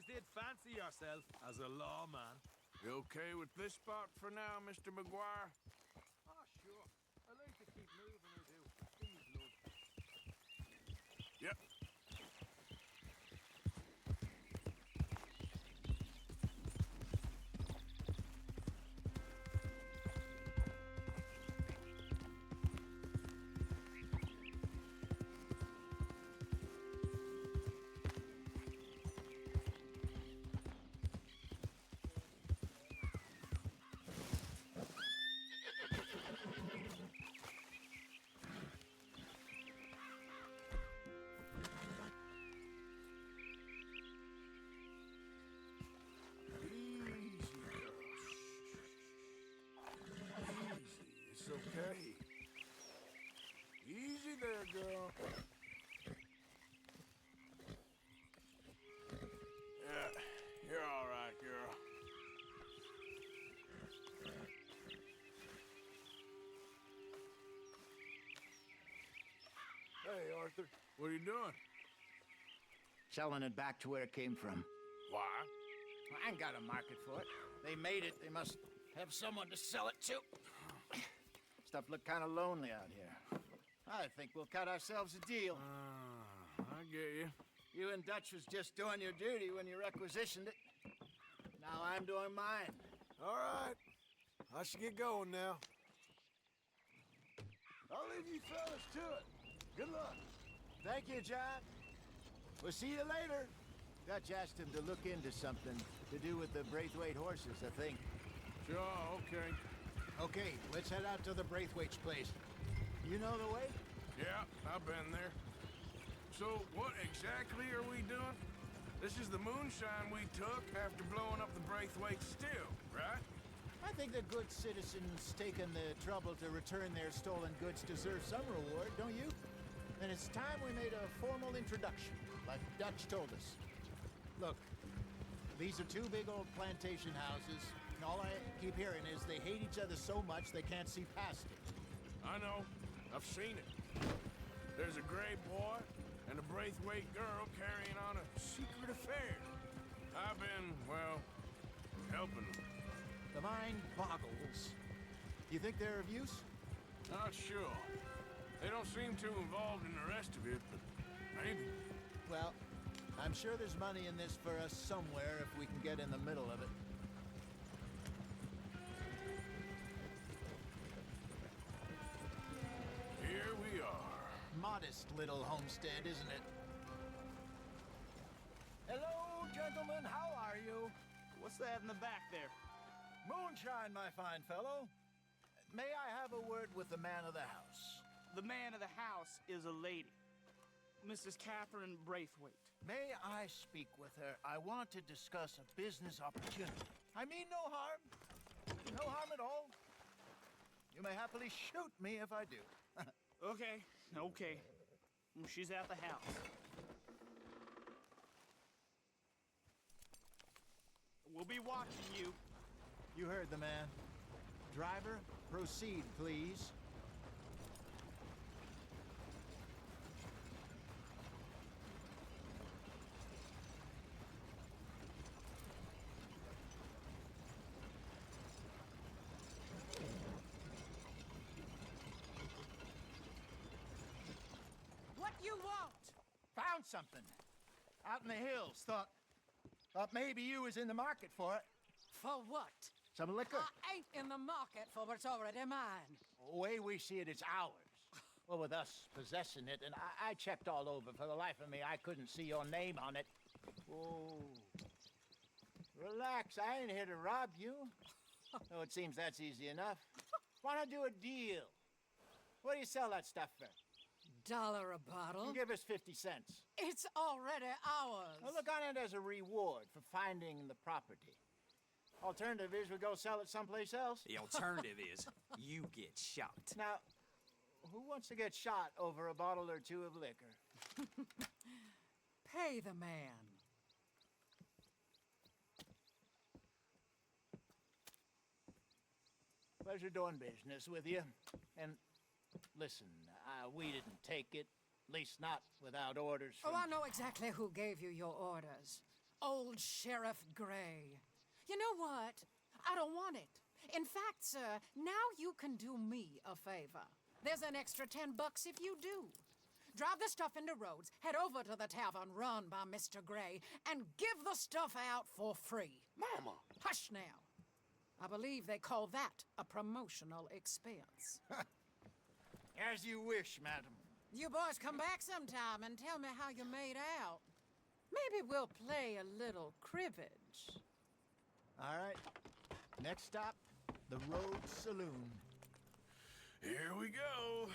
did fancy yourself as a lawman. You okay with this spot for now, Mr. McGuire? Oh, sure. I like to keep moving, I do. Things look. Yep. It's okay. Easy there, girl. Yeah, you're all right, girl. Hey, Arthur. What are you doing? Selling it back to where it came from. Why? I ain't got a market for it. They made it, they must have someone to sell it to. Stuff look kind of lonely out here. I think we'll cut ourselves a deal. I get you. You and Dutch was just doing your duty when you requisitioned it. Now I'm doing mine. All right. I should get going now. I'll leave you fellas to it. Good luck. Thank you, John. We'll see you later. Dutch asked him to look into something to do with the Braithwaite horses, I think. Sure, okay. Okay, let's head out to the Braithwaite's place. You know the way? Yeah, I've been there. So, what exactly are we doing? This is the moonshine we took after blowing up the Braithwaite still, right? I think the good citizens taking the trouble to return their stolen goods deserve some reward, don't you? And it's time we made a formal introduction, like Dutch told us. Look, these are two big old plantation houses, and all I keep hearing is they hate each other so much they can't see past it. I know. I've seen it. There's a gray boy and a Braithwaite girl carrying on a secret affair. I've been, well, helping them. The mind boggles. You think they're of use? Not sure. They don't seem too involved in the rest of it, but maybe. Well, I'm sure there's money in this for us somewhere if we can get in the middle of it. Here we are. Modest little homestead, isn't it? Hello, gentlemen. How are you? What's that in the back there? Moonshine, my fine fellow. May I have a word with the man of the house? The man of the house is a lady, Mrs. Catherine Braithwaite. May I speak with her? I want to discuss a business opportunity. I mean no harm. No harm at all. You may happily shoot me if I do. Okay. She's at the house. We'll be watching you. You heard the man. Driver, proceed, please. What you want? Found something. Out in the hills. Thought maybe you was in the market for it. For what? Some liquor. I ain't in the market for what's already mine. The way we see it, it's ours. Well, with us possessing it, and I checked all over. For the life of me, I couldn't see your name on it. Oh. Relax, I ain't here to rob you. Oh, it seems that's easy enough. Why not do a deal? What do you sell that stuff for? $1 a bottle? You give us 50 cents. It's already ours. Well, look on it as a reward for finding the property. Alternative is we go sell it someplace else. The alternative is you get shot. Now, who wants to get shot over a bottle or two of liquor? Pay the man. Pleasure doing business with you. And listen, we didn't take it. At least not without orders from... Oh, I know exactly who gave you your orders. old Sheriff Gray. You know what? I don't want it. In fact, sir, now you can do me a favor. There's an extra $10 if you do. Drive the stuff into Rhodes, head over to the tavern run by Mr. Gray, and give the stuff out for free. Mama! Hush now. I believe they call that a promotional expense. As you wish, madam. You boys come back sometime and tell me how you made out. Maybe we'll play a little cribbage. All right. Next stop, the Rhodes Saloon. Here we go.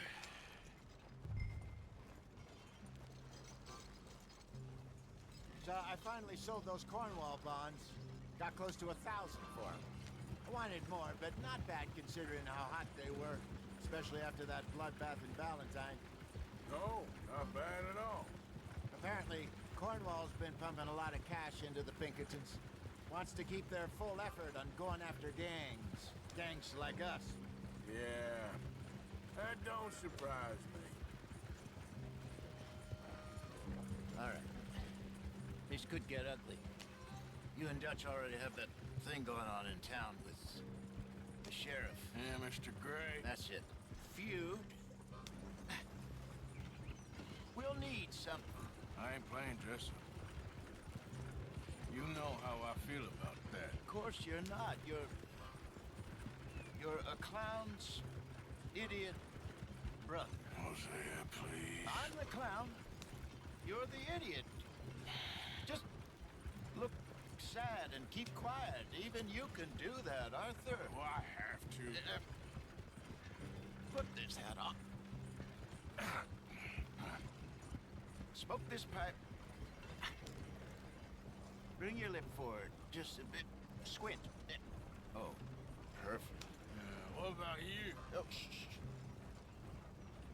So I finally sold those Cornwall bonds. Got close to 1,000 for them. I wanted more, but not bad considering how hot they were, especially after that bloodbath in Valentine. No, not bad at all. Apparently, Cornwall's been pumping a lot of cash into the Pinkertons. Wants to keep their full effort on going after gangs. Gangs like us. Yeah, that don't surprise me. All right. This could get ugly. You and Dutch already have that thing going on in town with the sheriff. Yeah, Mr. Gray. That's it. Feud. We'll need something. I ain't playing dress up. You know how I feel about that. Of course you're not. You're a clown's idiot brother. Hosea, please. I'm the clown. You're the idiot. Just look sad and keep quiet. Even you can do that, Arthur. Oh, I have to. Put this hat on. Smoke this pipe. Bring your lip forward just a bit. Squint. Oh, perfect. What about you? Oh, shh, shh.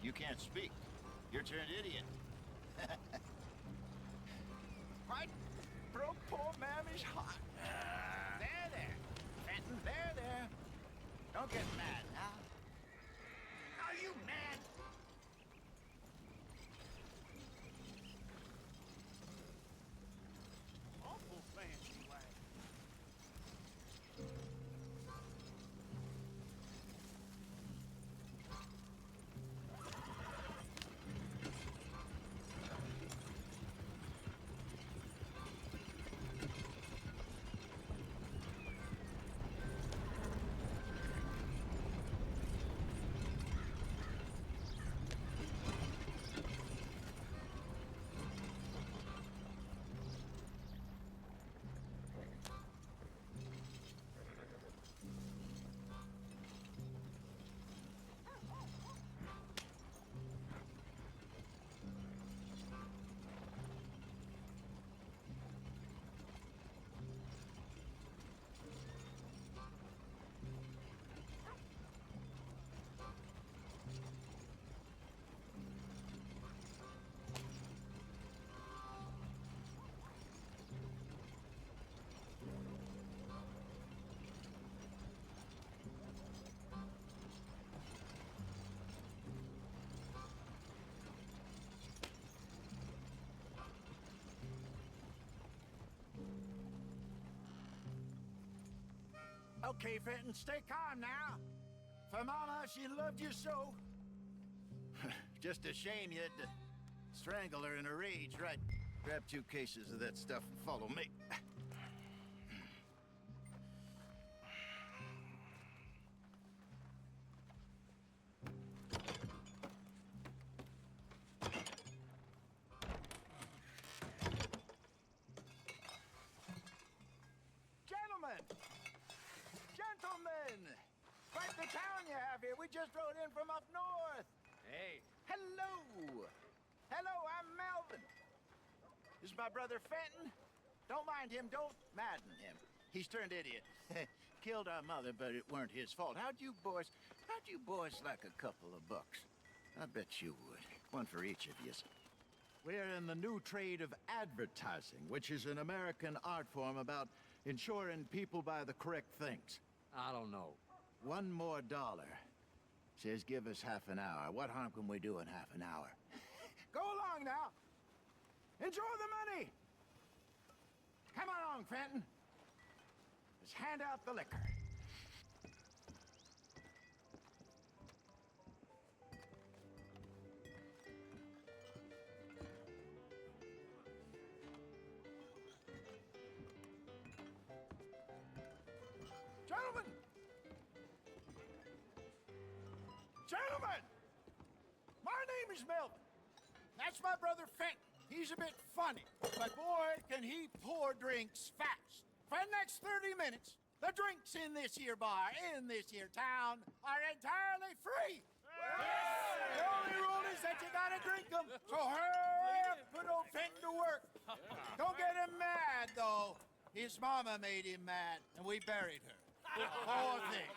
You can't speak. You're turned idiot. Right? Broke poor Mammy's heart. There. Fenton, there. Don't get mad now. Are you mad? Awful fancy wagon. Okay, Fenton, stay calm now. For Mama, she loved you so. Just a shame you had to strangle her in a rage, right? Grab 2 cases of that stuff and follow me. Gentlemen! Quite the town you have here. We just rode in from up north. Hey, Hello! Hello, I'm Melvin. This is my brother Fenton. Don't mind him, don't madden him. He's turned idiot. Killed our mother, but it weren't his fault. How'd you boys like a couple of bucks? I bet you would. One for each of you. We're in the new trade of advertising, which is an American art form about ensuring people buy the correct things. I don't know. $1 more. Says give us half an hour. What harm can we do in half an hour? Go along now. Enjoy the money. Come along, Fenton. Let's hand out the liquor. Gentlemen! Gentlemen! My name is Melvin. That's my brother Fenton. He's a bit funny, but boy, can he pour drinks fast. For the next 30 minutes, the drinks in this here bar, in this here town, are entirely free. The only rule is that you gotta drink them. So hurry up, put old Fenton to work. Don't get him mad, though. His mama made him mad, and we buried her. Poor thing.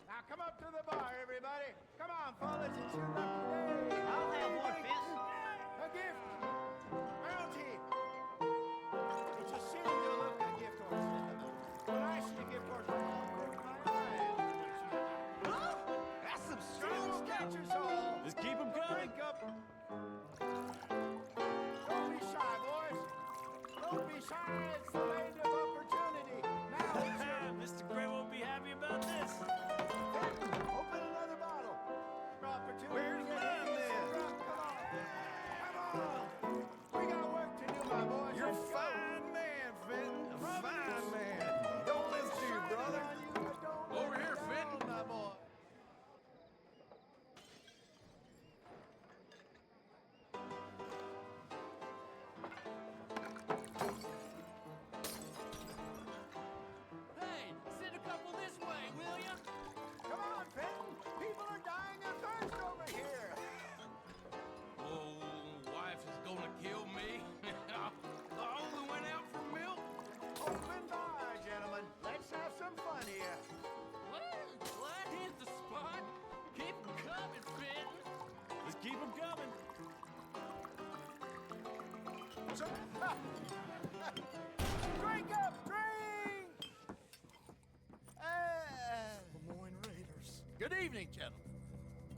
Now come up to the bar, everybody. Come on, fellas, it's your lucky day. I'll have one, Fenton. A gift. Bounty. It's a sin to look a gift horse in the mouth. When I see a gift horse, I open my eyes. That's some Don't catch us all. Just keep them coming. Drink up. Don't be shy, boys. Don't be shy. It's the land of opportunity. Now it's your Mr. Gray won't be happy about this. Open another bottle. Opportunity. Where's mine, then? Come on. Come on. We got work to do, my boys. You're a Let's go. fine man, Fenton. A fine man. Don't listen to you, brother. Over here, Fenton. My boy. Hey, send a couple this way, will ya? Come on, Fenton. People are dying of thirst over here. Oh, wife is gonna kill me. I only went out for milk. Open bar, gentlemen. Let's have some fun here. Well, glad hit the spot. Keep 'em coming, Fenton. Just keep them coming. Drink up, drink! Lemoyne Raiders. Good evening, gentlemen.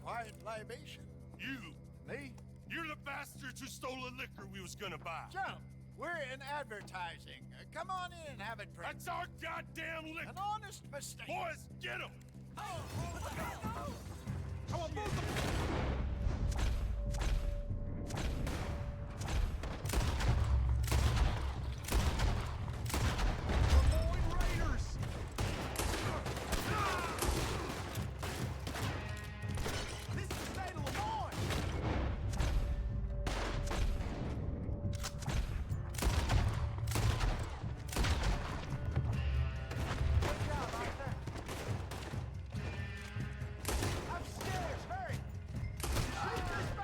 Quiet libation. You! Me? You're the bastards who stole the liquor we was gonna buy. Gentlemen, we're in advertising. Come on in and have a drink. That's our goddamn liquor! An honest mistake. Boys, get him! Come on, move them. Lemoyne Raiders! This is the state of Lemoyne. Good job, Arthur. Upstairs, hurry. Shoot this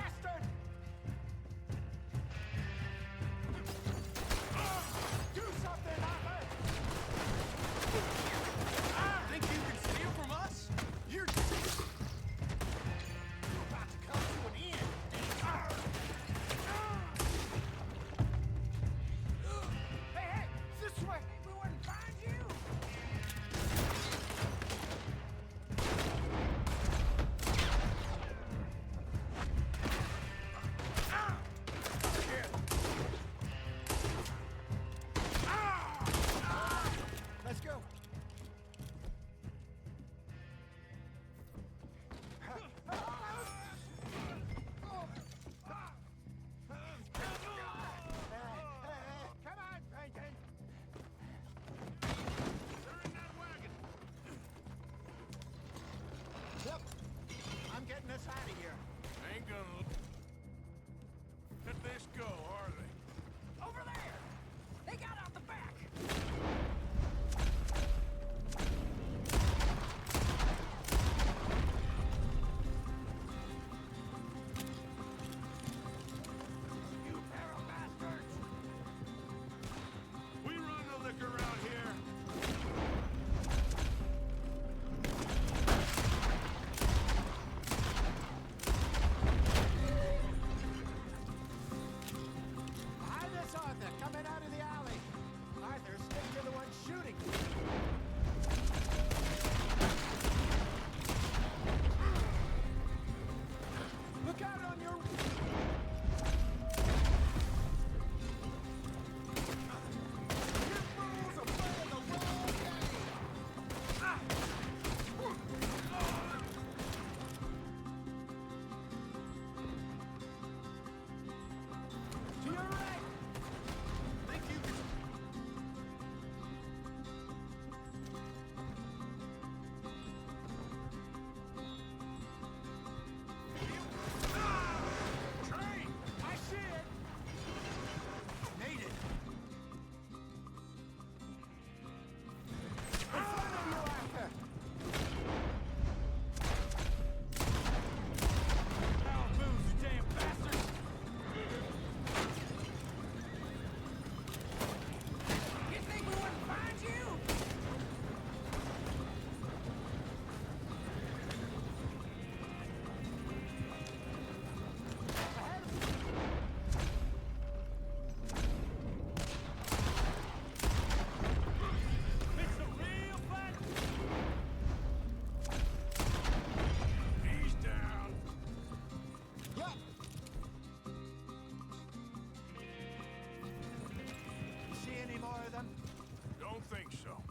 so.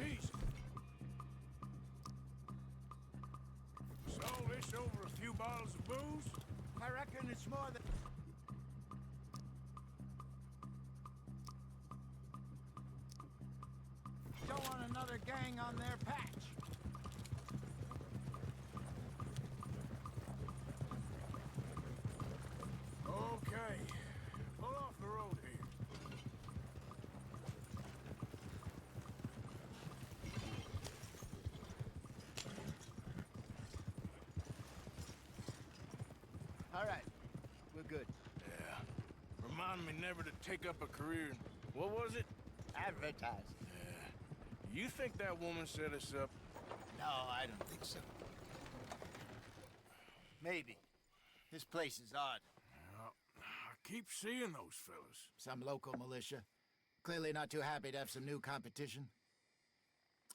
Easy. So this over a few bottles of booze? I reckon it's more than... Don't want another gang on their patch. Okay. Pull off the road here. All right, we're good. Yeah. Remind me never to take up a career in... What was it? Advertise. Yeah. You think that woman set us up? No, I don't think so. Maybe. This place is odd. Well, I keep seeing those fellas. Some local militia. Clearly not too happy to have some new competition.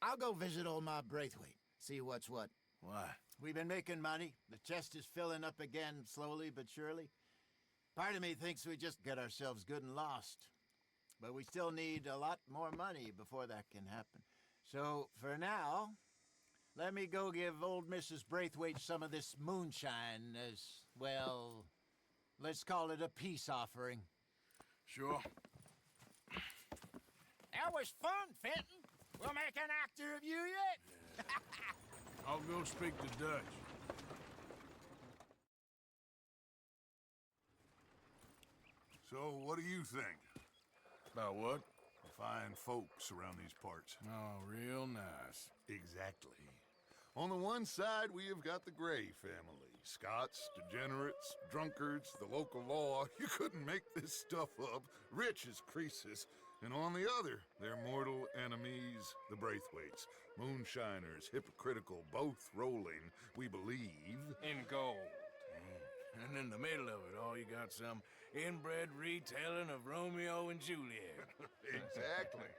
I'll go visit old Ma Braithwaite, see what's what. Why? We've been making money. The chest is filling up again, slowly but surely. Part of me thinks we just get ourselves good and lost. But we still need a lot more money before that can happen. So, for now, let me go give old Mrs. Braithwaite some of this moonshine as, well, let's call it a peace offering. Sure. That was fun, Fenton. We'll make an actor of you yet. I'll go speak to Dutch. So, what do you think? About what? Fine folks around these parts. Oh, real nice. Exactly. On the one side, we have got the Gray family. Scots, degenerates, drunkards, the local law. You couldn't make this stuff up. Rich as Croesus. And on the other, their mortal enemies, the Braithwaites. Moonshiners, hypocritical, both rolling, we believe. In gold. And in the middle of it all, you got some inbred retelling of Romeo and Juliet. Exactly.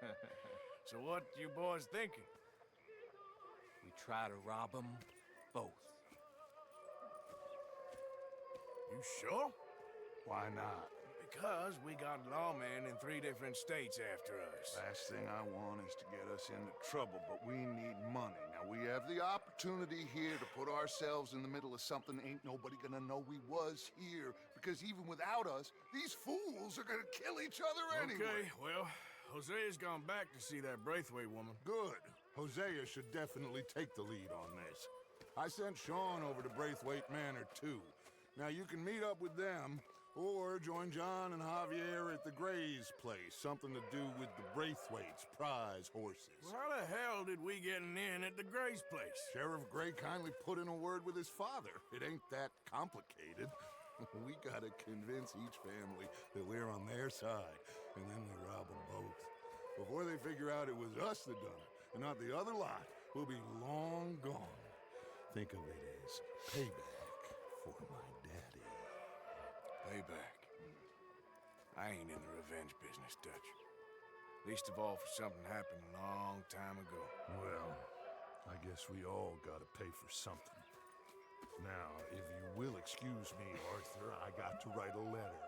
So what you boys thinking? We try to rob them both. You sure? Why not? Because we got lawmen in 3 different states after us. Last thing I want is to get us into trouble, but we need money. Now, we have the opportunity here to put ourselves in the middle of something ain't nobody gonna know we was here, because even without us, these fools are gonna kill each other anyway. Okay, well, Hosea's gone back to see that Braithwaite woman. Good. Hosea should definitely take the lead on this. I sent Sean over to Braithwaite Manor, too. Now, you can meet up with them, or join John and Javier at the Gray's place. Something to do with the Braithwaite's prize horses. Well, how the hell did we get in at the Gray's place? Sheriff Gray kindly put in a word with his father. It ain't that complicated. We gotta convince each family that we're on their side, and then we rob them both. Before they figure out it was us that done it, and not the other lot, we'll be long gone. Think of it as payback for my daddy. Payback. I ain't in the revenge business, Dutch. Least of all for something happened a long time ago. Well, I guess we all gotta pay for something. Now, if you will excuse me, Arthur, I got to write a letter.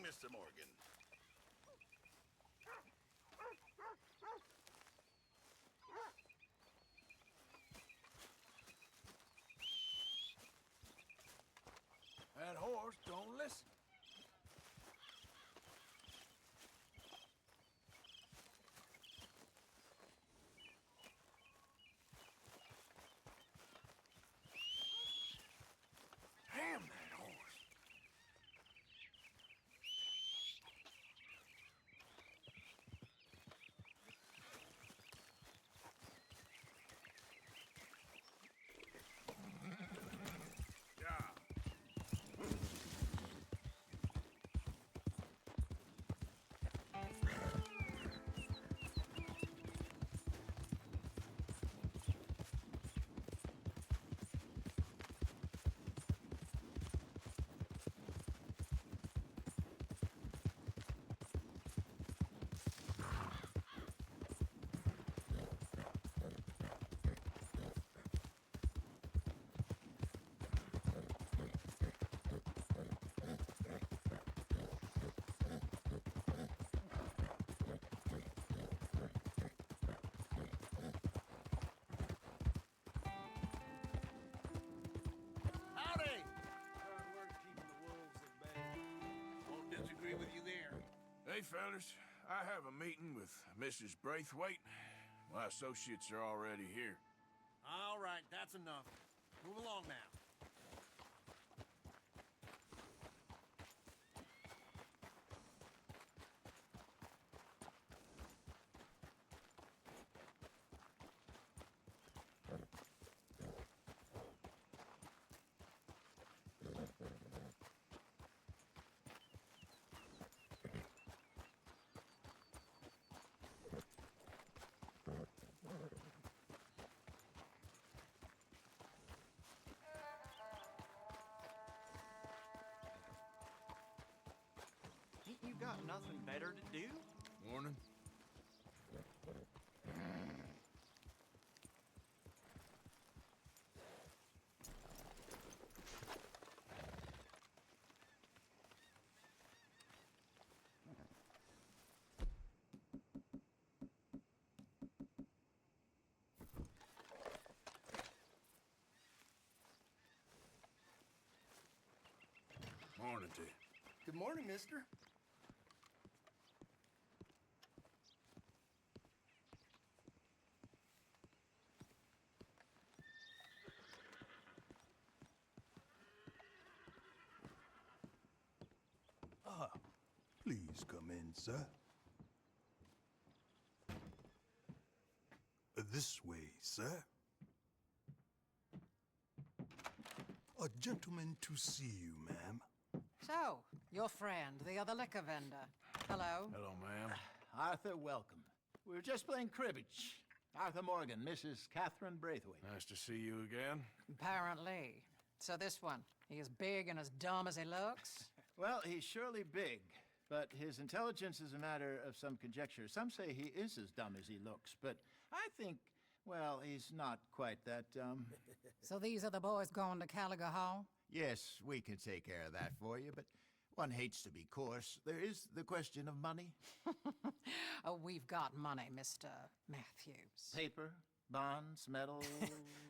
Mr. Morgan. That horse don't listen. Damn that horse. Howdy! Hard work keeping the wolves at bay. Won't disagree with you there. Hey, fellas, I have a meeting with Mrs. Braithwaite. My associates are already here. All right, that's enough. Move along now. Ain't you got nothing better to do? Morning. Morning to you. Good morning, mister. Please come in, sir. This way, sir. A gentleman to see you, ma'am. So, your friend, the other liquor vendor. Hello. Hello, ma'am. Arthur, welcome. We were just playing cribbage. Arthur Morgan, Mrs. Catherine Braithwaite. Nice to see you again. Apparently. So this one, he is big and as dumb as he looks? Well, he's surely big, but his intelligence is a matter of some conjecture. Some say he is as dumb as he looks, but I think, well, he's not quite that dumb. So these are the boys going to Caliga Hall? Yes, we can take care of that for you, but one hates to be coarse. There is the question of money. Oh, we've got money, Mr. Matthews. Paper, bonds, metal.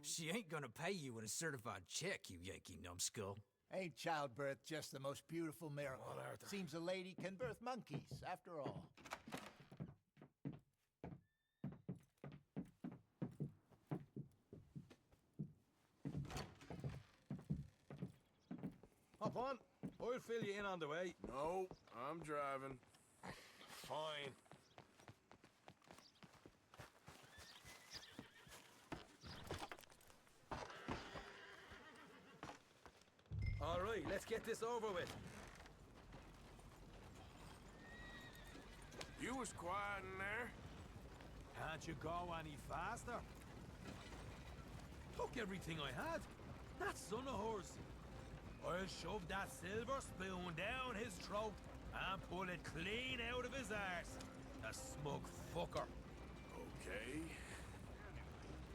She ain't gonna pay you in a certified check, you Yankee numbskull. Ain't childbirth just the most beautiful miracle? Well, Arthur. Seems a lady can birth monkeys, after all. Hop on. I'll fill you in on the way. No, I'm driving. Fine. All right, let's get this over with. You was quiet in there. Can't you go any faster? Took everything I had. That son of hers. I'll shove that silver spoon down his throat and pull it clean out of his arse. The smug fucker. Okay.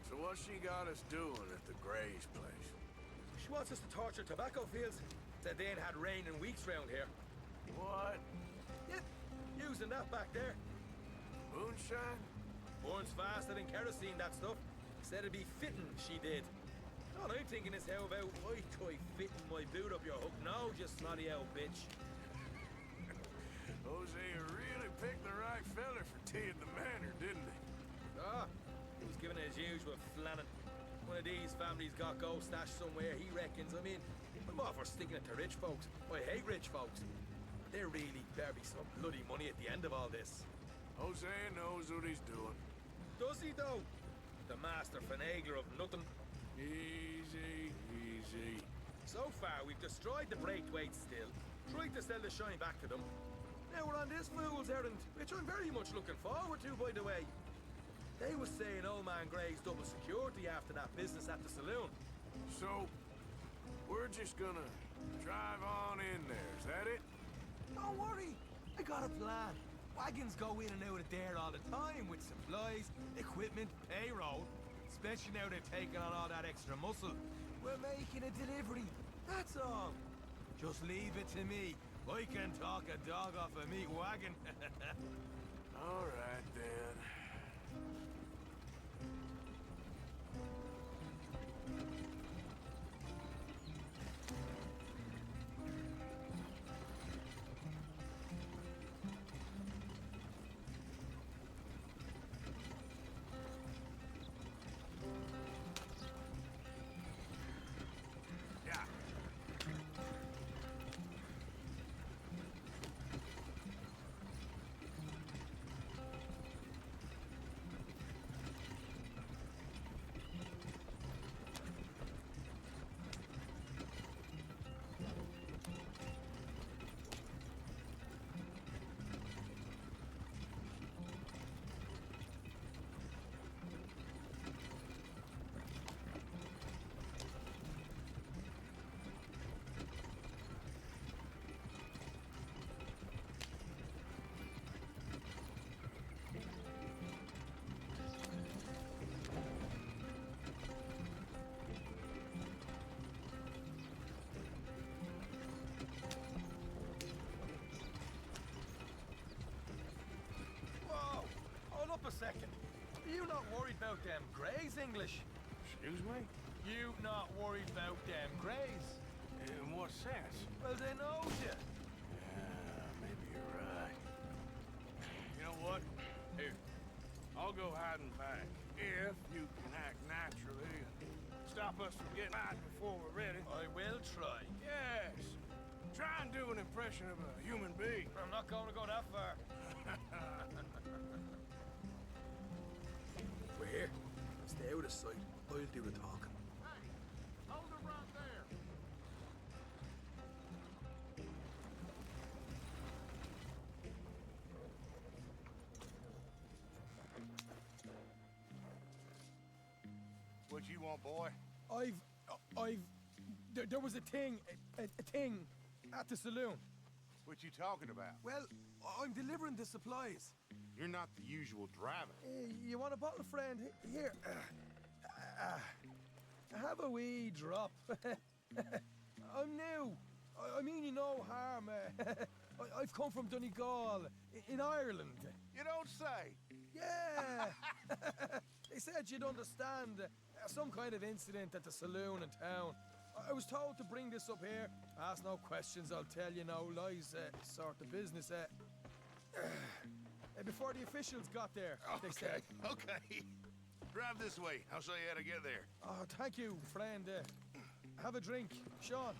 So what's she got us doing at the Gray's place? She wants us to torture tobacco fields. Said they ain't had rain in weeks round here. What? Yeah, using that back there. Moonshine? Burns faster than kerosene, that stuff. Said it'd be fitting, she did. All I'm thinking is how about I try fitting my boot up your hook now, you snotty old bitch. Jose really picked the right feller for tea at the manor, didn't he? Ah, he was giving it his usual flannin'. One of these families got gold stashed somewhere, he reckons. I mean, I'm all for sticking it to rich folks. I hate rich folks. But there really better be some bloody money at the end of all this. Jose knows what he's doing. Does he, though? The master finagler of nothing. Easy, easy. So far, we've destroyed the Breitwaites still, tried to sell the shine back to them. Now we're on this fool's errand, which I'm very much looking forward to, by the way. They was saying old man Gray's double security after that business at the saloon. So, we're just gonna drive on in there, is that it? Don't worry, I got a plan. Wagons go in and out of there all the time with supplies, equipment, payroll. Especially now they've taken on all that extra muscle. We're making a delivery, that's all. Just leave it to me. I can talk a dog off a meat wagon. All right, then. A second. You not worried about them Greys, English? Excuse me? You not worried about them Greys? In what sense? Well, they know you. Yeah, maybe you're right. You know what? Here, I'll go hiding back. If you can act naturally and stop us from getting out before we're ready. I will try. Yes. Try and do an impression of a human being. I'm not going to go that far. We're here. Stay out of sight. I'll do the talking. Hey, hold it right there. What you want, boy? There was a thing at the saloon. What you talking about? Well, I'm delivering the supplies. You're not the usual driver. You want a bottle, friend? Here. Have a wee drop. I'm new. I mean you no harm. I've come from Donegal, in Ireland. You don't say. Yeah. They said you'd understand some kind of incident at the saloon in town. I was told to bring this up here. Ask no questions, I'll tell you no lies. Sort of business. Before the officials got there, they said. Okay. Drive this way. I'll show you how to get there. Oh, thank you, friend. Have a drink, Sean.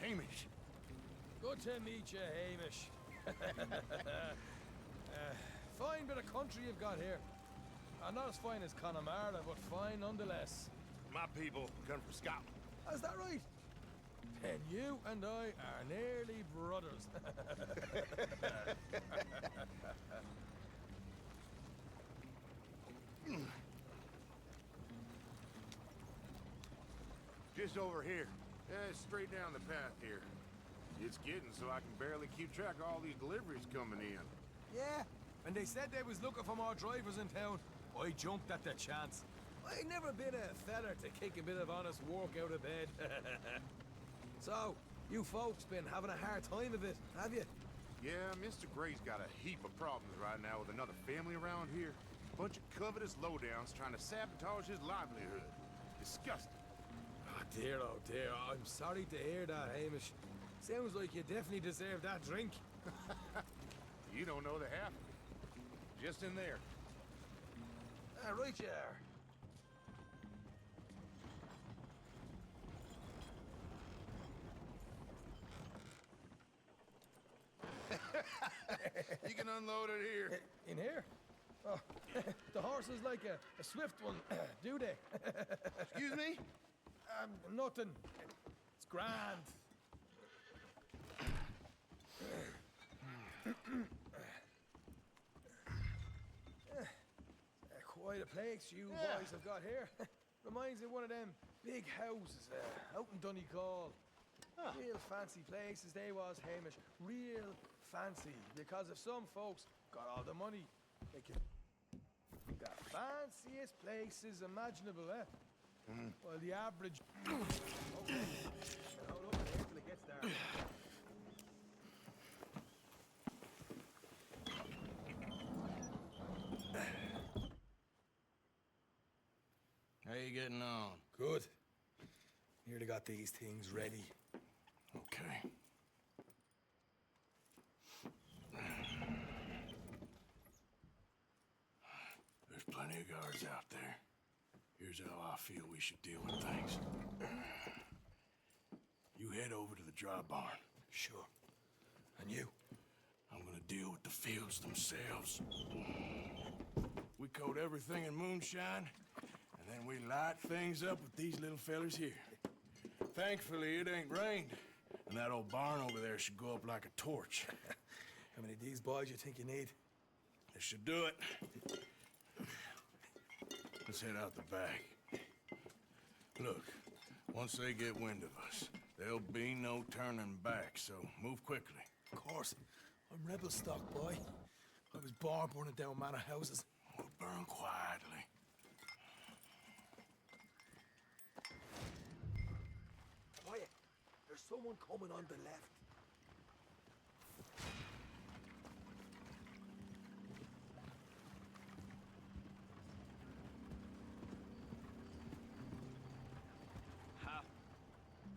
Hamish. Good to meet you, Hamish. Fine bit of country you've got here. Not as fine as Connemara, but fine nonetheless. My people come from Scotland. Is that right? Then you and I are nearly brothers. Just over here. Straight down the path here. It's getting so I can barely keep track of all these deliveries coming in. Yeah, and they said they was looking for more drivers in town. I jumped at the chance. I never been a feller to kick a bit of honest work out of bed. So, you folks been having a hard time of it, have you? Yeah, Mr. Gray's got a heap of problems right now with another family around here. Bunch of covetous lowdowns trying to sabotage his livelihood. Disgusting. Oh dear, I'm sorry to hear that, Hamish. Sounds like you definitely deserve that drink. You don't know the half of it. Just in there. Right you are. You can unload it here. In here? Oh, the horses like a swift one, do they? Excuse me? Nothing. It's grand. Quite a place you boys have got here. Reminds me of one of them big houses out in Donegal. Real fancy places they was, Hamish. Real fancy. Because if some folks got all the money, they could... The fanciest places imaginable, eh? Well, the average... Okay. Hold up there till it gets there. How you getting on? Good. Nearly got these things ready. Okay. There's plenty of guards out there. Here's how I feel we should deal with things. You head over to the dry barn. Sure. And you? I'm gonna deal with the fields themselves. We coat everything in moonshine, and then we light things up with these little fellers here. Thankfully, it ain't rained, and that old barn over there should go up like a torch. How many of these boys you think you need? This should do it. Let's head out the back. Look, once they get wind of us, there'll be no turning back, so move quickly. Of course. I'm rebel stock, boy. I was born burning down manor houses. We'll burn quietly. Quiet. There's someone coming on the left.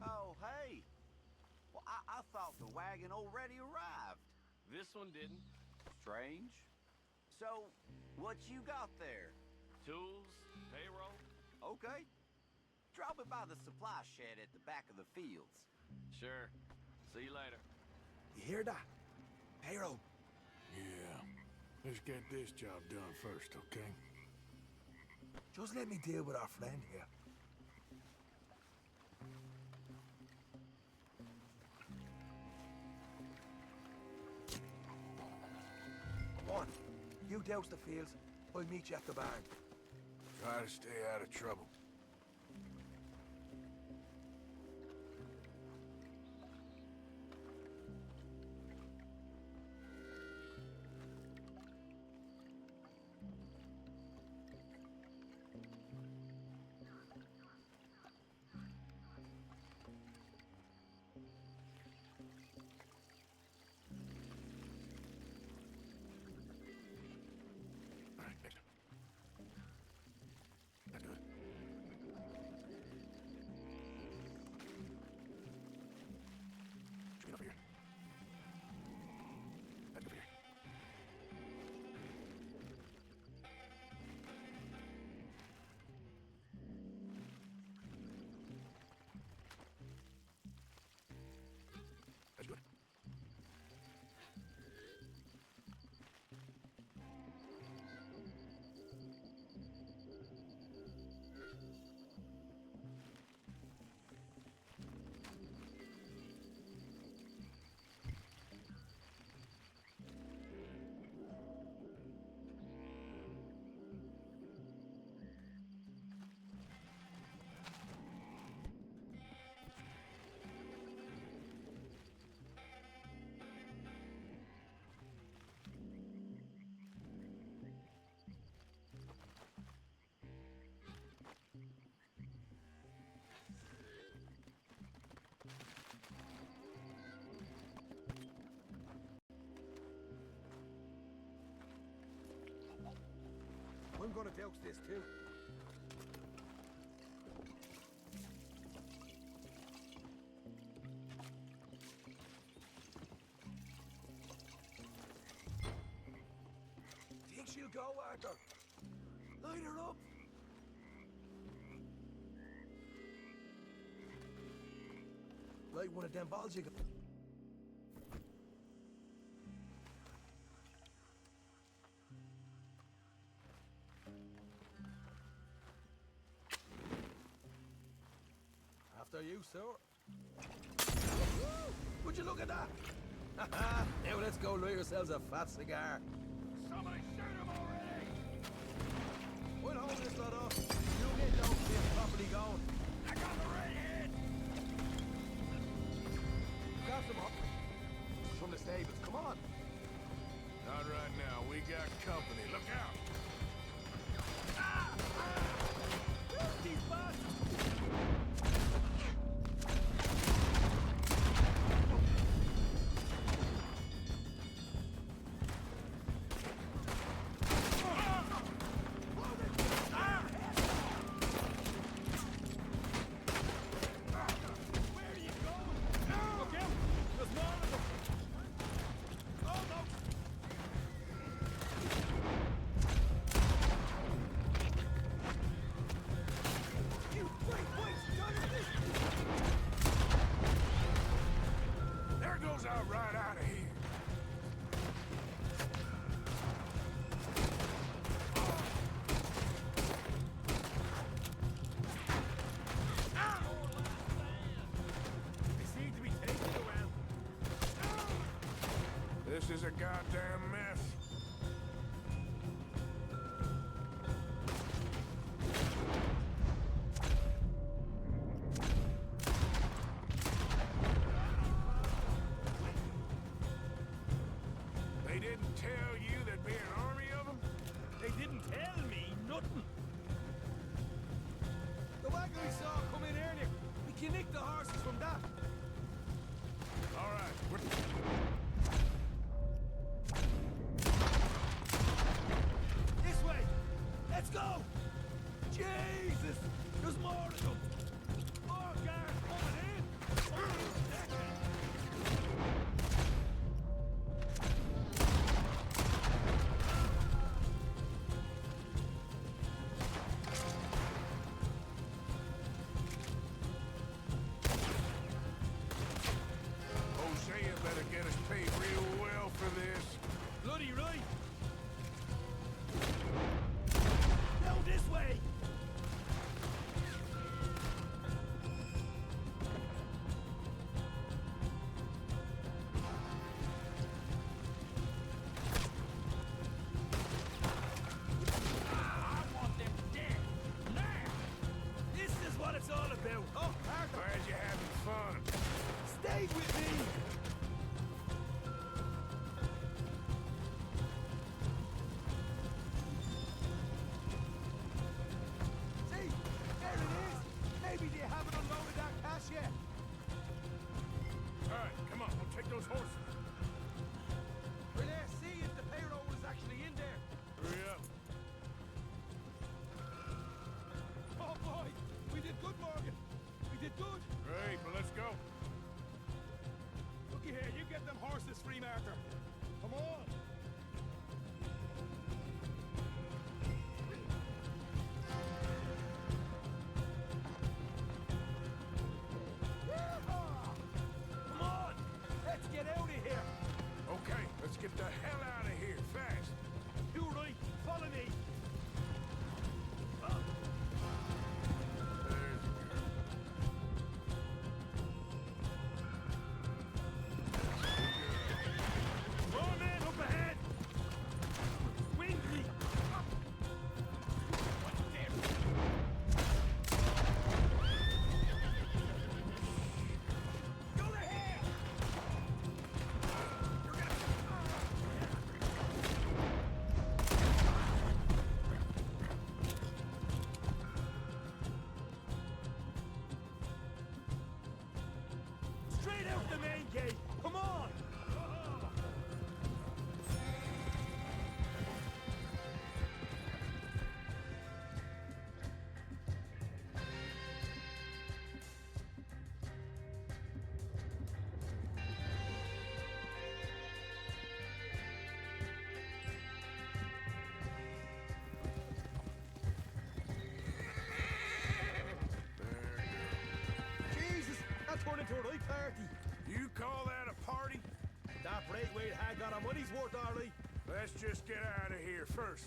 Oh, hey. Well, I thought the wagon already arrived. This one didn't. Strange. So, what you got there? Tools, payroll. Okay. Drop it by the supply shed at the back of the fields. Sure. See you later. You hear that? Payroll. Yeah. Let's get this job done first, okay? Just let me deal with our friend here. Come on. You douse the fields. I'll meet you at the barn. Try to stay out of trouble. All right, Victor. That good? I'm gonna douse this too. Think she'll go, Arthur? Light her up. Light one of them balls you got. After you, sir. Would you look at that? Now let's go light yourselves a fat cigar. Somebody shoot him already! We'll hold this lot off. You get those things properly going. I got the redhead! Got them up. From the stables. Come on. Not right now. We got company. Look out! These bastards! There goes our right out of here. They seem to be taking it around. This is a goddamn mess. They didn't tell you there'd be an army of them? They didn't tell me nothing. The wagon we saw come in earlier. We can nick the horses from that. All right, we're... This way! Let's go! Jesus! There's more of them! More guards coming in! Hosea better get us paid real well for this. Bloody right! Now this way! I want them dead. Now! This is what it's all about! Oh, Arthur! Glad you're having fun. Stay with me! See? There it is! Maybe they haven't unloaded that cash yet. All right, come on, we'll take those horses. We'll see if the payroll is actually in there. Hurry up. Oh boy! We did good, Morgan! We did good! Great, but let's go. Looky here, you get them horses free, Arthur. Come on! Come on! Let's get out of here! Okay, let's get the hell out of here, fast. You right, follow me! There's a girl. More men up ahead! Wingley! Go ahead! Straight out the main gate! Come on! for a right party. You call that a party? That Braithwaite had got our money's worth, Arlie. Let's just get out of here first.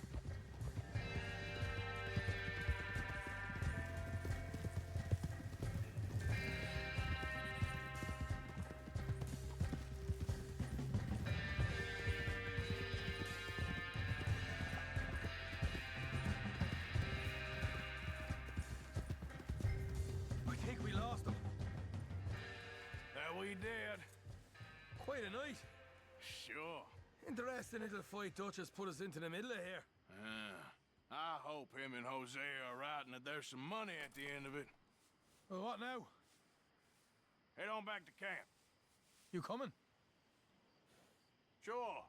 I think we lost him. That we did. Quite a night. Sure. Interesting little fight Dutch has put us into the middle of here. I hope him and Jose are right and that there's some money at the end of it. Well, what now? Head on back to camp. You coming? Sure.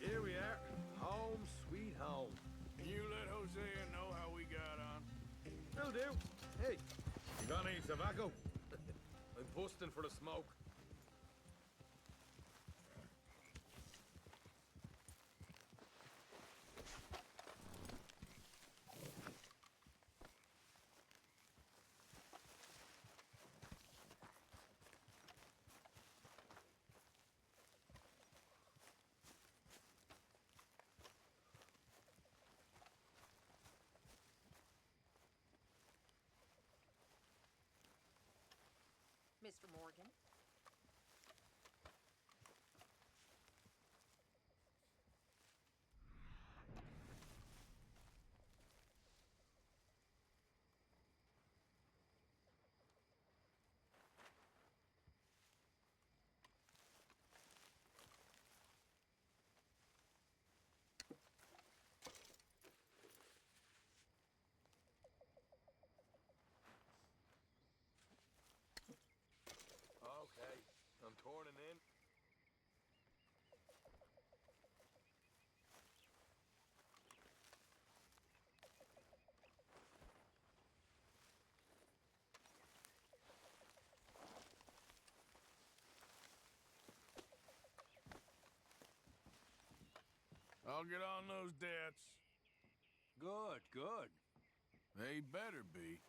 Here we are. Home sweet home. You let Hosea know how we got on. Will do. Hey, you got any tobacco? I'm busting for the smoke. Mr. Morgan? Okay, I'm turning in. I'll get on those debts. Good, good. They better be.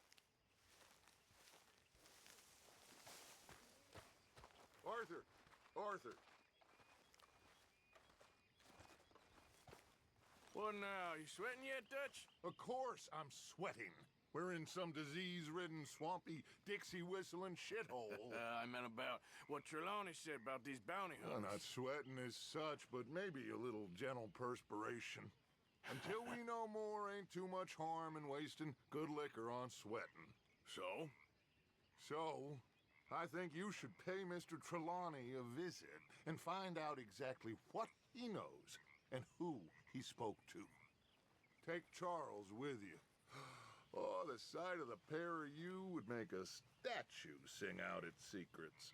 Arthur! Arthur! What now? You sweating yet, Dutch? Of course I'm sweating. We're in some disease-ridden, swampy, Dixie-whistling shithole. I meant about what Trelawney said about these bounty Well, hunters. not sweating as such, but maybe a little gentle perspiration. Until we know more, ain't too much harm in wasting good liquor on sweating. So? So, I think you should pay Mr. Trelawney a visit and find out exactly what he knows and who he spoke to. Take Charles with you. Oh, the sight of the pair of you would make a statue sing out its secrets.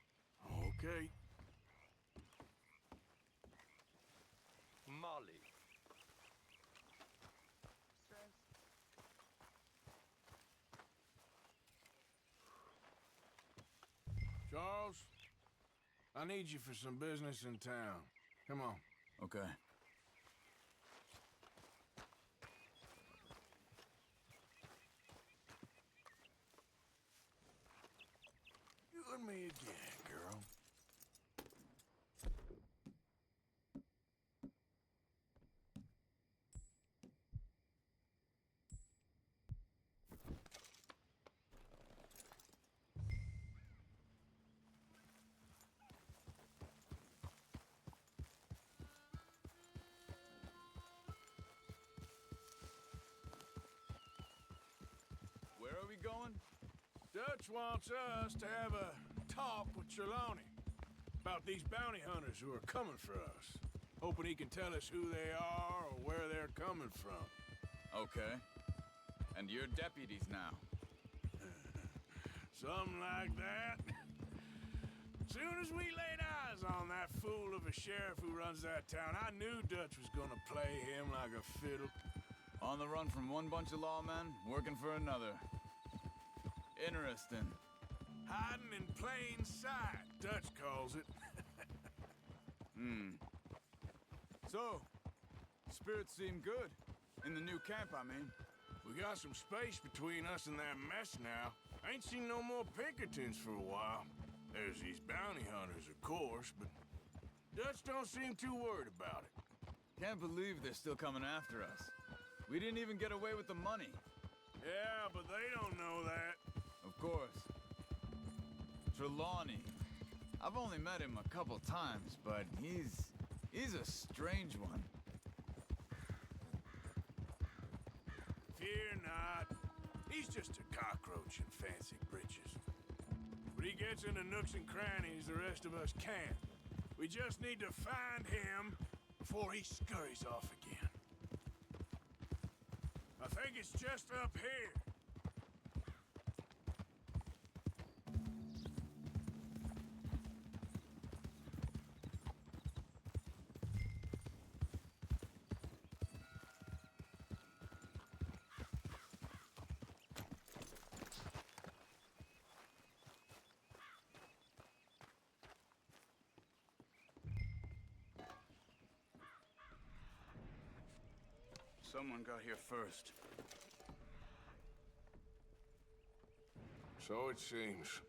Okay. Molly. Charles, I need you for some business in town. Come on. Okay. You and me again, girl. Where are we going? Dutch wants us to have a talk with Trelawney about these bounty hunters who are coming for us. Hoping he can tell us who they are or where they're coming from. Okay. And you're deputies now. Something like that. Soon as we laid eyes on that fool of a sheriff who runs that town, I knew Dutch was gonna play him like a fiddle. On the run from one bunch of lawmen, working for another. Interesting. Hiding in plain sight, Dutch calls it. So, spirits seem good. In the new camp, I mean. We got some space between us and that mess now. Ain't seen no more Pinkertons for a while. There's these bounty hunters, of course, but Dutch don't seem too worried about it. Can't believe they're still coming after us. We didn't even get away with the money. Yeah, but they don't know that. Of course. Trelawney. I've only met him a couple times, but he's a strange one. Fear not. He's just a cockroach in fancy breeches. But he gets into nooks and crannies the rest of us can't. We just need to find him before he scurries off again. I think it's just up here. Someone got here first. So it seems.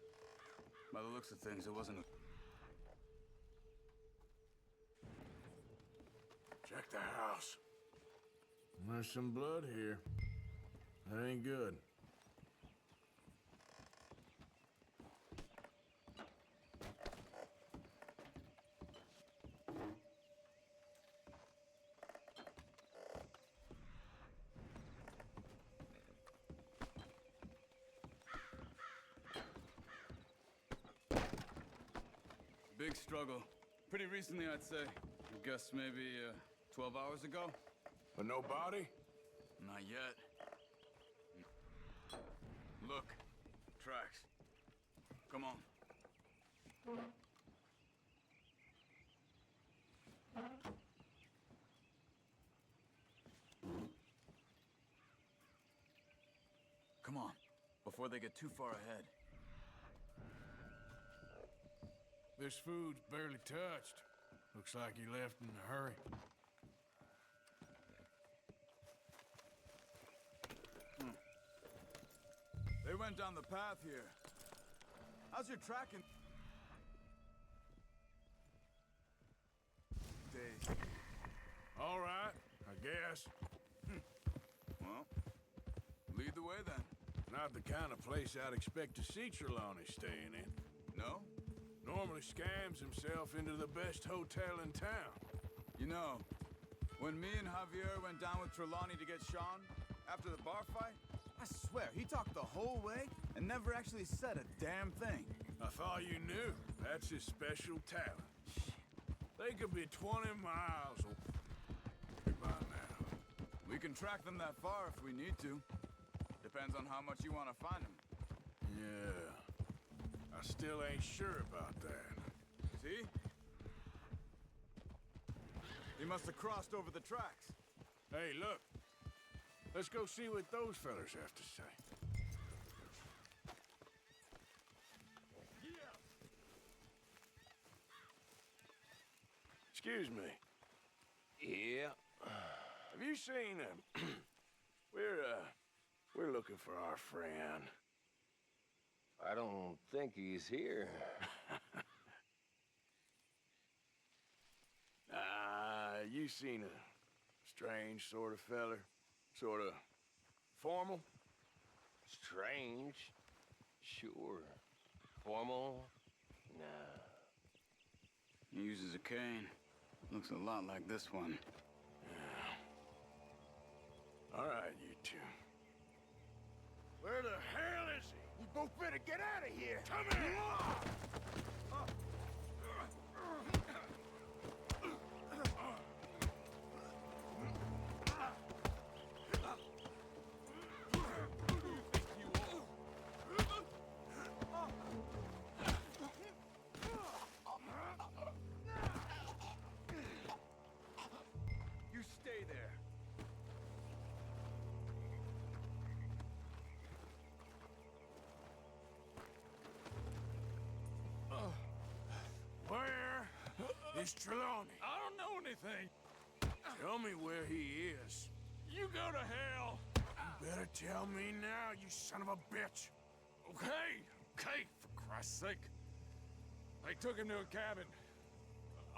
By the looks of things, it wasn't a... Check the house. There's some blood here. That ain't good. Big struggle. Pretty recently, I'd say. I guess maybe 12 hours ago? But no body? Not yet. Look. Tracks. Come on. Come on. Before they get too far ahead. This food's barely touched. Looks like he left in a hurry. They went down the path here. How's your tracking? Days. All right, I guess. Well, lead the way then. Not the kind of place I'd expect to see Trelawney staying in. No? Normally scams himself into the best hotel in town. You know, when me and Javier went down with Trelawney to get Sean, after the bar fight, I swear, he talked the whole way and never actually said a damn thing. I thought you knew. That's his special talent. They could be 20 miles away by now. We can track them that far if we need to. Depends on how much you want to find them. Yeah. I still ain't sure about that. See? He must have crossed over the tracks. Hey, look. Let's go see what those fellas have to say. Excuse me. Yeah. Have you seen him? We're looking for our friend. I don't think he's here. You seen a strange sort of feller? Sort of formal? Strange? Sure. Formal? Nah. He uses a cane. Looks a lot like this one. Yeah. All right, you two. Where the hell is he? You both better get out of here! Come here! Where's Trelawney? I don't know anything. Tell me where he is. You go to hell. You better tell me now, you son of a bitch. Okay, for Christ's sake. They took him to a cabin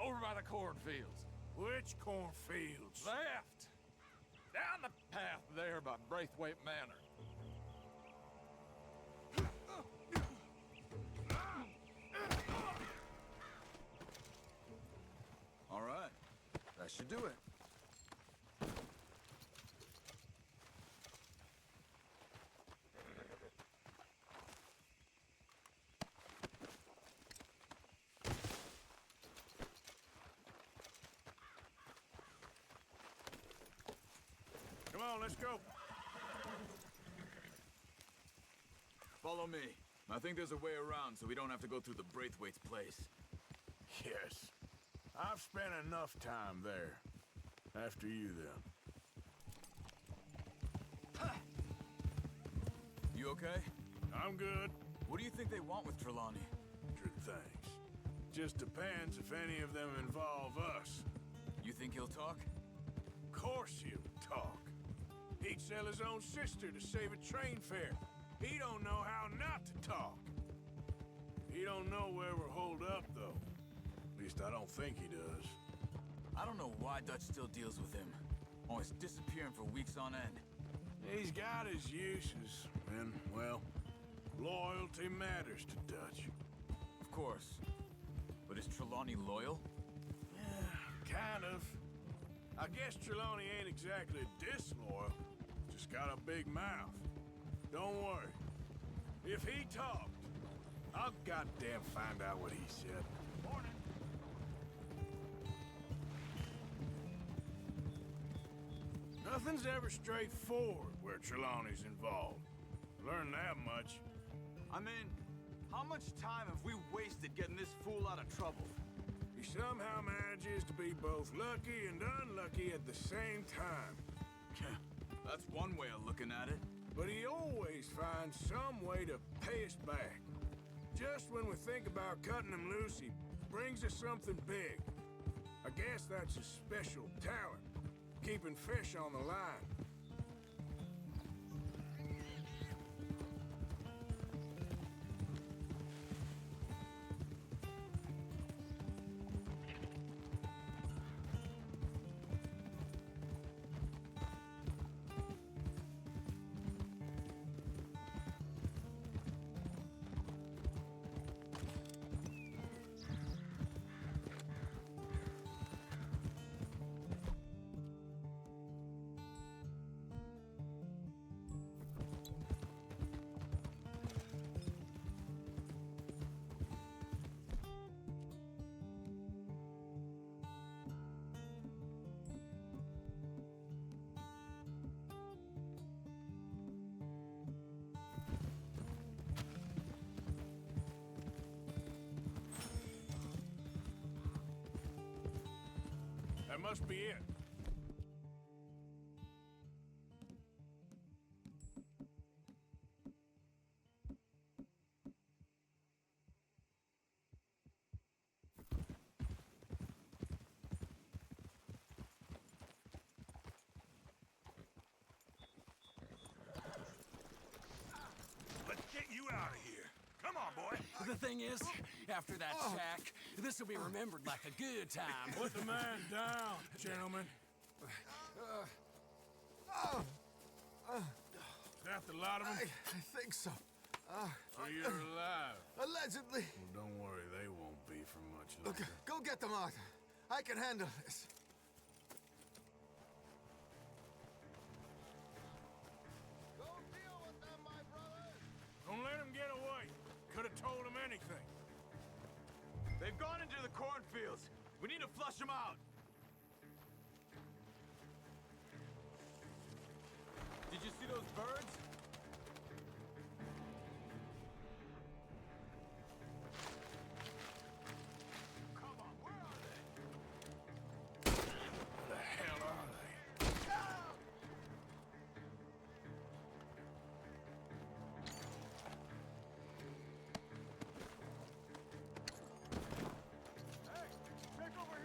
over by the cornfields. Which cornfields? Left. Down the path there by Braithwaite Manor. All right. That should do it. Come on, let's go. Follow me. I think there's a way around so we don't have to go through the Braithwaite's place. Yes. I've spent enough time there. After you, then. You okay? I'm good. What do you think they want with Trelawney? Things. Just depends if any of them involve us. You think he'll talk? Of course he'll talk. He'd sell his own sister to save a train fare. He don't know how not to talk. He don't know where we're holed up, though. At least I don't think he does. I don't know why Dutch still deals with him. Always disappearing for weeks on end. He's got his uses, and, well, loyalty matters to Dutch. Of course. But is Trelawney loyal? Yeah, kind of. I guess Trelawney ain't exactly disloyal. Just got a big mouth. Don't worry. If he talked, I'll goddamn find out what he said. Morning. Nothing's ever straightforward where Trelawney's involved. Learn that much. I mean, how much time have we wasted getting this fool out of trouble? He somehow manages to be both lucky and unlucky at the same time. That's one way of looking at it. But he always finds some way to pay us back. Just when we think about cutting him loose, he brings us something big. I guess that's his special talent, keeping fish on the line. That must be it. Let's get you out of here. Come on, boy. The thing is, after that shack, this will be remembered like a good time. Put the man down, gentlemen. Is that the lot of them? I think so. So you're alive? Allegedly. Well, don't worry, they won't be for much Look, longer. go get them out. I can handle this. Go deal with them, my brothers! Don't let him get away. Could have told him anything. They've gone into the cornfields. We need to flush them out. Did you see those birds? Come on, where are they? Where the hell are they? Hey, check over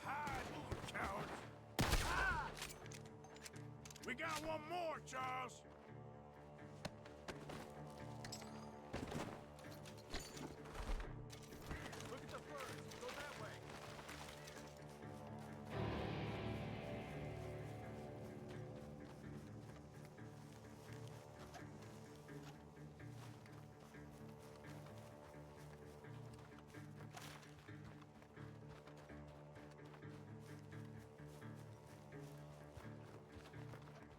Hide, you cowards! Ah! We got one more, Charles! Look at the birds. Go that way.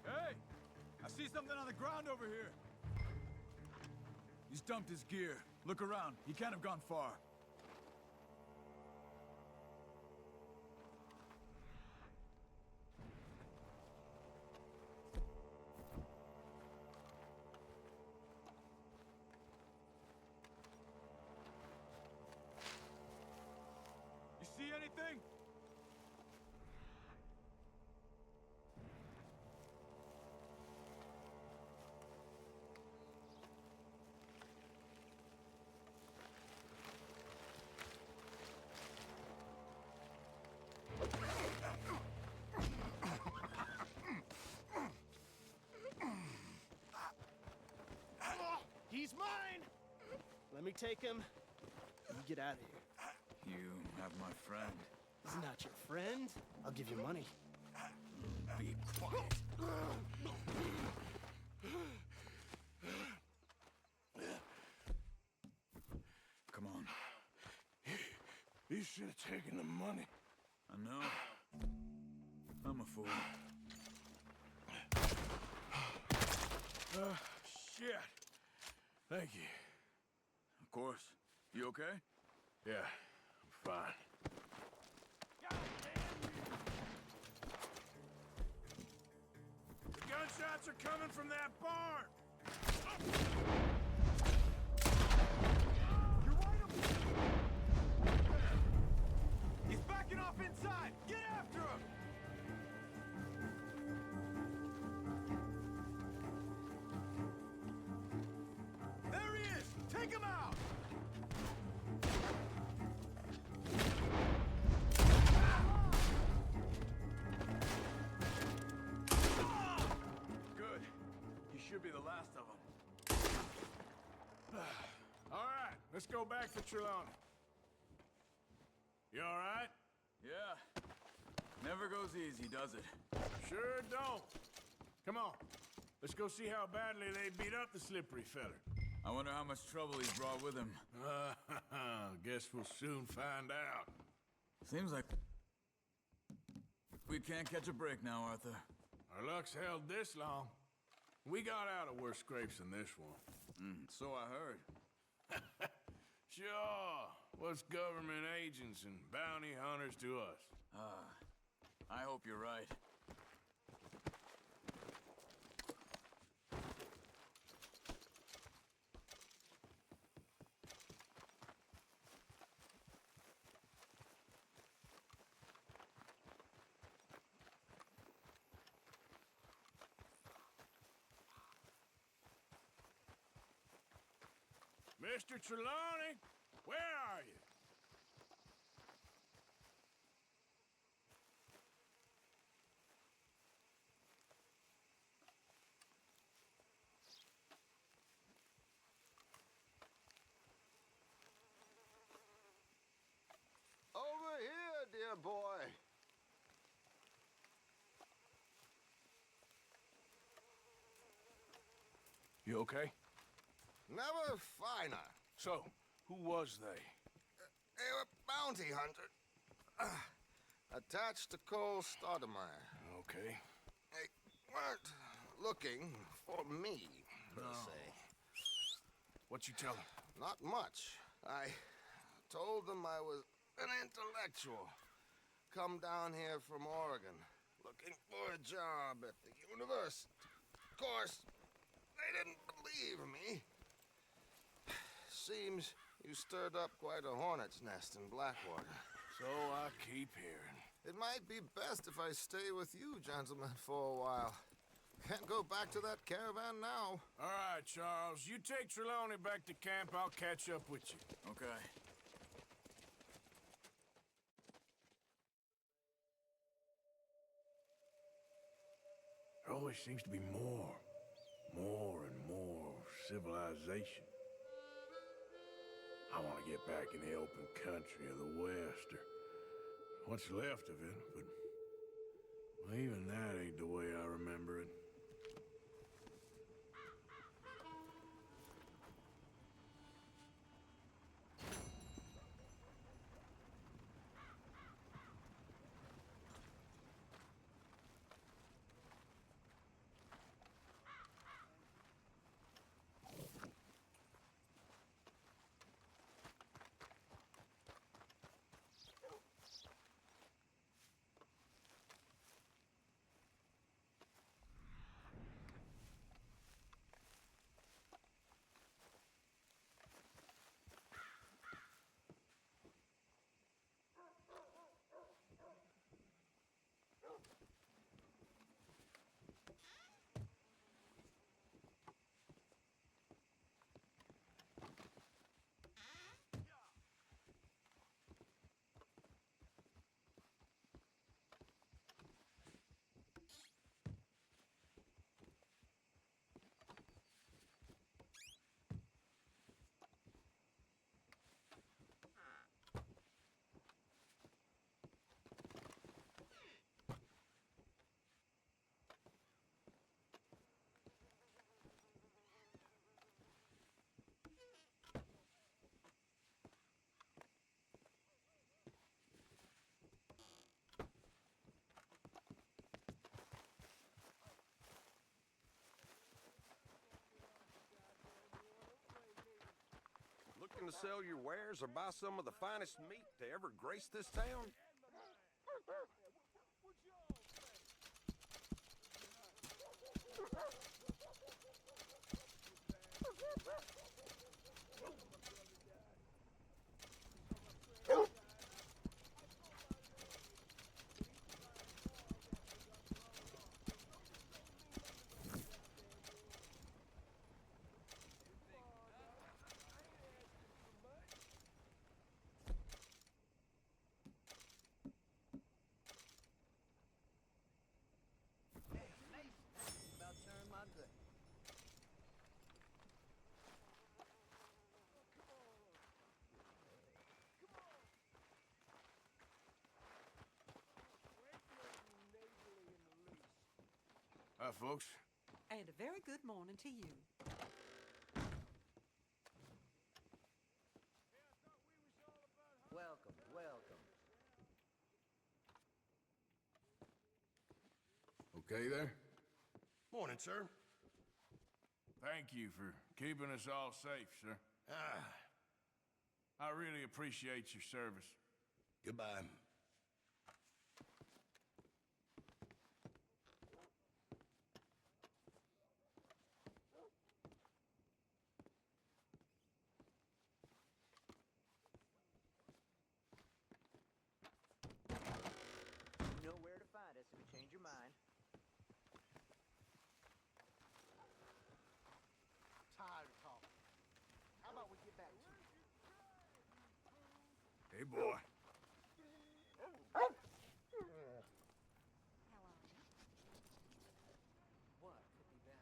Hey! I see something on the ground over here. He's dumped his gear. Look around. He can't have gone far. You see anything? He's mine! Let me take him. You get out of here. You have my friend. He's not your friend. I'll give you money. Be quiet. Come on. You should have taken the money. I know. I'm a fool. Shit. Thank you. Of course. You okay? Yeah, I'm fine. The gunshots are coming from that barn! You're right up. He's backing off inside! Get after him! There he is! Take him out! Good. He should be the last of them. All right, let's go back for Trelawney. You all right? Yeah. Never goes easy, does it? Sure don't. Come on. Let's go see how badly they beat up the slippery feller. I wonder how much trouble he's brought with him. Guess we'll soon find out. Seems like we can't catch a break now, Arthur. Our luck's held this long. We got out of worse scrapes than this one. So I heard. Sure. What's government agents and bounty hunters to us? I hope you're right. Mr. Trelawney, where are you? Over here, dear boy. You okay? Never finer. So, who was they? They were bounty hunters. Attached to Cole Stoudemire. Okay. They weren't looking for me, per se. What you tell them? Not much. I told them I was an intellectual. Come down here from Oregon, looking for a job at the university. Of course, they didn't believe me. Seems you stirred up quite a hornet's nest in Blackwater. So I keep hearing. It might be best if I stay with you, gentlemen, for a while. Can't go back to that caravan now. All right, Charles. You take Trelawney back to camp. I'll catch up with you. Okay. always seems to be more and more civilization. I want to get back in the open country of the West, or what's left of it, but even that ain't the way I remember it. Looking to sell your wares or buy some of the finest meat to ever grace this town? About turn my good. Hi, folks. And a very good morning to you. Welcome, welcome. Okay there? Morning, sir. Thank you for keeping us all safe, sir. I really appreciate your service. Goodbye. You know where to find us if you change your mind. Tired of talking. How about we get back to it? Hey, boy. What could be better?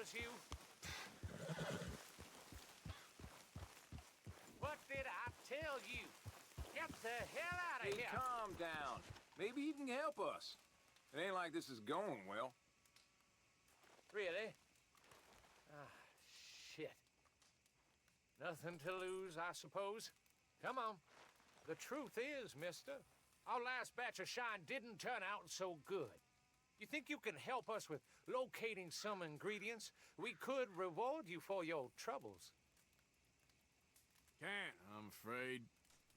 was you? What did I tell you? Get the hell out of Hey, here! calm down. Maybe he can help us. It ain't like this is going well. Really? Ah, shit. Nothing to lose, I suppose. Come on. The truth is, mister, our last batch of shine didn't turn out so good. You think you can help us with locating some ingredients? We could reward you for your troubles. Can't, I'm afraid.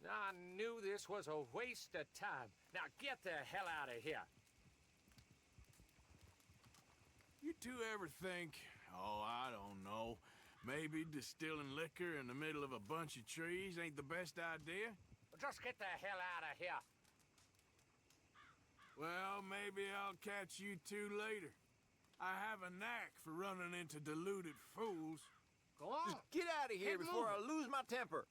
I knew this was a waste of time. Now get the hell out of here. You two ever think, oh, I don't know, maybe distilling liquor in the middle of a bunch of trees ain't the best idea? Just get the hell out of here. Well, maybe I'll catch you two later. I have a knack for running into deluded fools. Go on. Just get out of here before I lose my temper.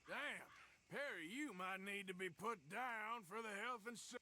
Damn, Perry, you might need to be put down for the health and safety.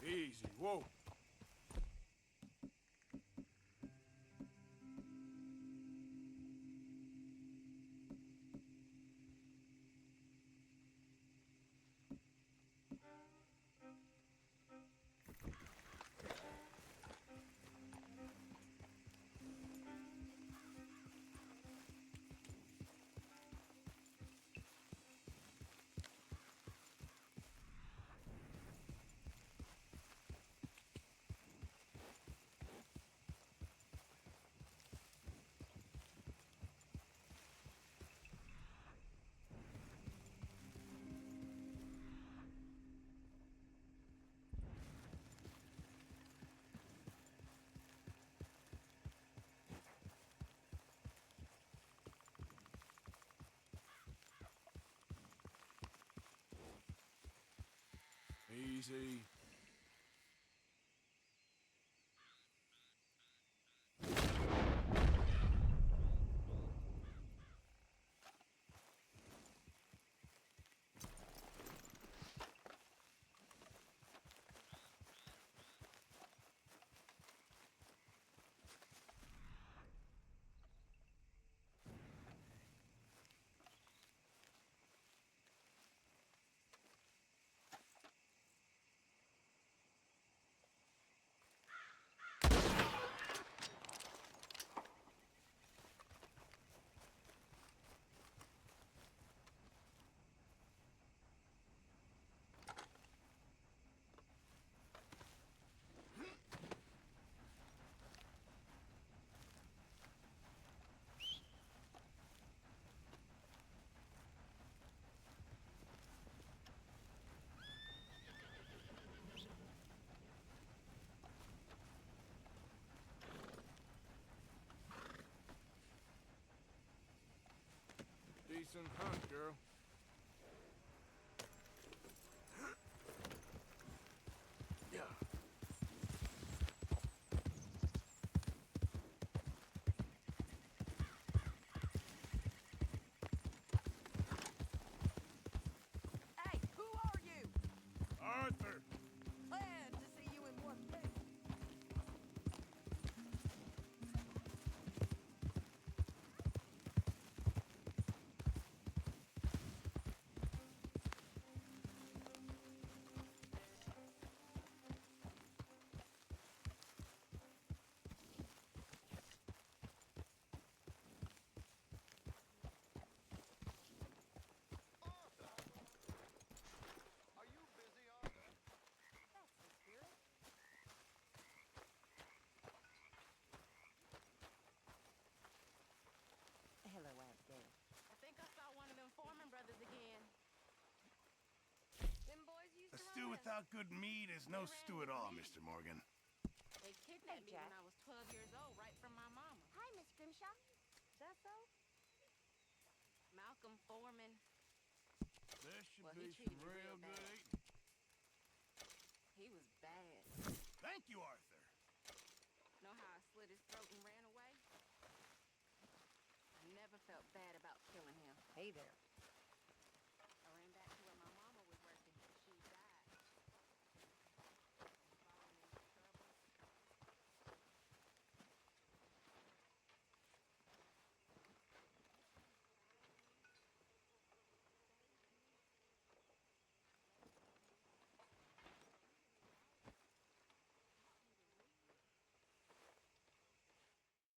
Easy, whoa. Easy. and hunt, girl. Yeah. Hey, who are you? Arthur! Glad to see you in one piece. Hello out there. I think I saw one of them Foreman brothers again. Them boys used A to stew run us. without good meat is no stew at all, Mr. Morgan. They kidnapped me when I was 12 years old, right from my mama. Hi, Miss Grimshaw. That so? Malcolm Foreman. This should Well, be he treated some me real real good bad. eating. He was bad. Thank you, Arthur. Know how I slit his throat and ran away? I never felt bad about killing him. Hey there.